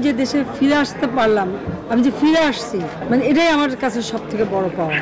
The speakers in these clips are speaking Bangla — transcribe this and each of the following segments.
যে দেশে ফিরে আসতে পারলাম, আমি যে ফিরে আসছি, মানে এটাই আমার কাছে সবথেকে বড় পাওয়া।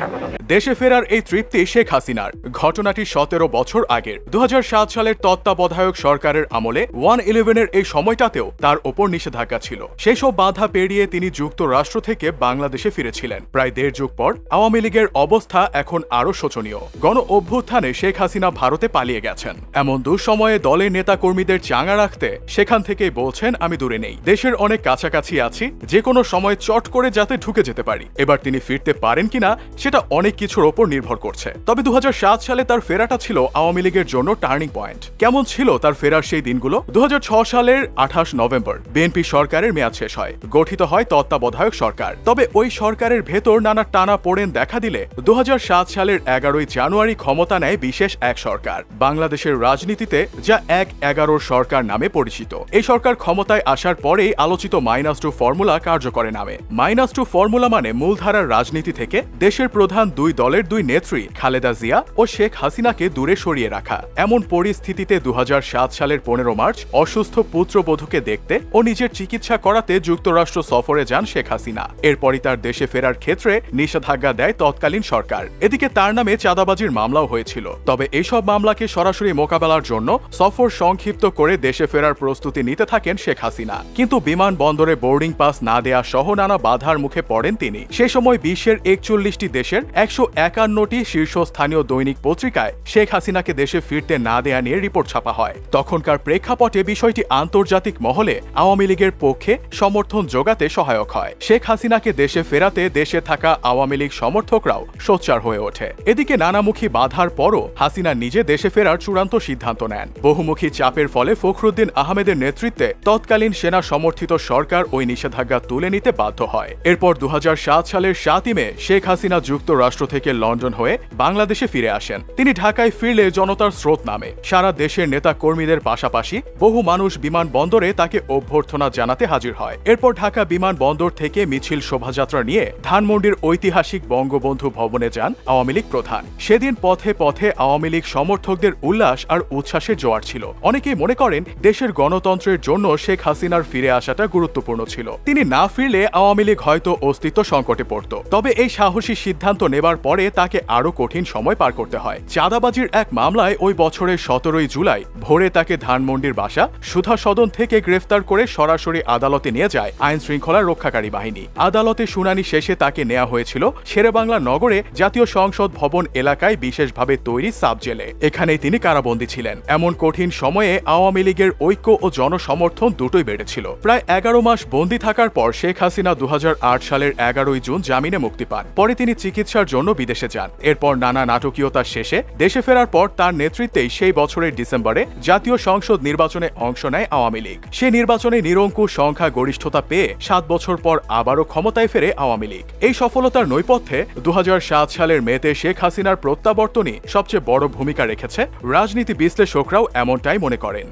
দেশে ফেরার এই তৃপ্তি শেখ হাসিনার। ঘটনাটি 17 বছর আগের 2007 সালের তত্ত্বাবধায়ক সরকারের আমলে 1/11-এর এই সময়টাতেও তার ওপর নিষেধাজ্ঞা ছিল। সেই সব বাধা পেরিয়ে তিনি যুক্তরাষ্ট্র থেকে বাংলাদেশে ফিরেছিলেন। প্রায় 1.5 যুগ পর আওয়ামী লীগের অবস্থা এখন আরো শোচনীয়। গণ অভ্যুত্থানে শেখ হাসিনা ভারতে পালিয়ে গেছেন। এমন দুঃসময়ে দলের নেতাকর্মীদের চাঙ্গা রাখতে সেখান থেকেই বলছেন, আমি দূরে নেই, দেশের অনেক কাছাকাছি আছি, যে কোনো সময় চট করে যাতে ঢুকে যেতে পারি। এবার তিনি ফিরতে পারেন কিনা সেটা অনেক কিছুর ওপর নির্ভর করছে। তবে 2007 সালে তার ফেরাটা ছিল আওয়ামী লীগের জন্য টার্নিং পয়েন্ট। কেমন ছিল তার ফেরার সেই দিনগুলো? 2006 সালের 28 নভেম্বর বিএনপি সরকারের মেয়াদ শেষ হয়, গঠিত হয় তত্ত্বাবধায়ক সরকার। তবে ওই সরকারের ভেতর নানা টানা পোড়েন দেখা দিলে 2007 সালের 11 জানুয়ারি ক্ষমতা নেয় বিশেষ এক সরকার, বাংলাদেশের রাজনীতিতে যা 1-11 সরকার নামে পরিচিত। এই সরকার ক্ষমতায় আসার পরেই আলোচিত -2 ফর্মুলা কার্যকরে নামে। -2 ফর্মুলা মানে মূলধারার রাজনীতি থেকে দেশের প্রধান দুই দলের দুই নেত্রী খালেদা জিয়া ও শেখ হাসিনাকে দূরে সরিয়ে রাখা। এমন পরিস্থিতিতে 2007 সালের 15 মার্চ অসুস্থ পুত্রবধূকে দেখতে ও নিজের চিকিৎসা করাতে যুক্তরাষ্ট্র সফরে যান শেখ হাসিনা। এরপরই তার দেশে ফেরার ক্ষেত্রে নিষেধাজ্ঞা দেয় তৎকালীন সরকার। এদিকে তার নামে চাঁদাবাজির মামলাও হয়েছিল। তবে এইসব মামলাকে সরাসরি মোকাবেলার জন্য সফর সংক্ষিপ্ত করে দেশে ফেরার প্রস্তুতি নিতে থাকেন শেখ হাসিনা। কিন্তু বিমানবন্দরে বোর্ডিং পাস না দেয়া সহ নানা বাধার মুখে পড়েন তিনি। সে সময় বিশ্বের 41টি দেশের 151টি শীর্ষস্থানীয় দৈনিক পত্রিকায় শেখ হাসিনাকে দেশে ফিরতে না দেয়া নিয়ে রিপোর্ট ছাপা হয়। তখনকার প্রেক্ষাপটে বিষয়টি আন্তর্জাতিক মহলে আওয়ামী লীগের পক্ষে সমর্থন জোগাতে সহায়ক হয়। শেখ হাসিনাকে দেশে ফেরাতে দেশে থাকা আওয়ামী লীগ সমর্থকরাও সোচ্চার হয়ে ওঠে। এদিকে নানামুখী বাধার পরও হাসিনা নিজে দেশে ফেরার চূড়ান্ত সিদ্ধান্ত নেন। বহুমুখী চাপের ফলে ফখরুদ্দিন আহমেদের নেতৃত্বে তৎকালীন সেনা সমর্থিত সরকার ওই নিষেধাজ্ঞা তুলে নিতে বাধ্য হয়। এরপর 2007 সালের 7 মে শেখ হাসিনা যুক্তরাষ্ট্র থেকে লন্ডন হয়ে বাংলাদেশে ফিরে আসেন। তিনি ঢাকায় ফিরলে জনতার স্রোত নামে। সারা দেশের নেতা কর্মীদের পাশাপাশি বহু মানুষ বিমানবন্দরে তাকে অভ্যর্থনা জানাতে হাজির হয়। এরপর ঢাকা বিমানবন্দর থেকে মিছিল শোভাযাত্রা নিয়ে ধানমন্ডির ঐতিহাসিক বঙ্গবন্ধু ভবনে যান আওয়ামী লীগ প্রধান। সেদিন পথে পথে আওয়ামী লীগ সমর্থকদের উল্লাস আর উচ্ছ্বাসের জোয়ার ছিল। অনেকেই মনে করেন দেশের গণতন্ত্রের জন্য শেখ হাসিনার ফিরে আসাটা গুরুত্বপূর্ণ ছিল। তিনি না ফিরলে আওয়ামী লীগ হয়তো অস্তিত্ব সংকটে পড়ত। তবে এই সাহসী সিদ্ধান্ত নেবার পরে তাকে আরো কঠিন সময় পার করতে হয়। চাঁদাবাজির এক মামলায় ওই বছরের 17 জুলাই ভোরে তাকে ধানমন্ডির বাসা সুধা সদন থেকে গ্রেফতার করে সরাসরি আদালতে নিয়ে যায় আইন শৃঙ্খলা রক্ষাকারী বাহিনী। আদালতে শুনানি শেষে তাকে নেওয়া হয়েছিল শেরেবাংলা নগরে জাতীয় সংসদ ভবন এলাকায় বিশেষভাবে তৈরি সাব জেলে। এখানেই তিনি কারাবন্দী ছিলেন। এমন কঠিন সময়ে আওয়ামী লীগের ঐক্য ও জনসমর্থন দুটোই বেড়েছিল। প্রায় 11 মাস বন্দী থাকার পর শেখ হাসিনা 2008 সালের 11 জুন জামিনে মুক্তি পান। পরে তিনি চিকিৎসার জন্য বিদেশে যান। এরপর নানা নাটকীয়তার শেষে দেশে ফেরার পর তার নেতৃত্বেই সেই বছরের ডিসেম্বরে জাতীয় সংসদ নির্বাচনে অংশ নেয় আওয়ামী লীগ। সেই নির্বাচনে নিরঙ্কুশ সংখ্যা গরিষ্ঠতা পেয়ে 7 বছর পর আবারও ক্ষমতায় ফেরে আওয়ামী লীগ। এই সফলতার নৈপথ্যে 2007 সালের মেতে শেখ হাসিনার প্রত্যাবর্তনই সবচেয়ে বড় ভূমিকা রেখেছে। রাজনীতি বিশ্লেষকরাও এমনটাই মনে করেন।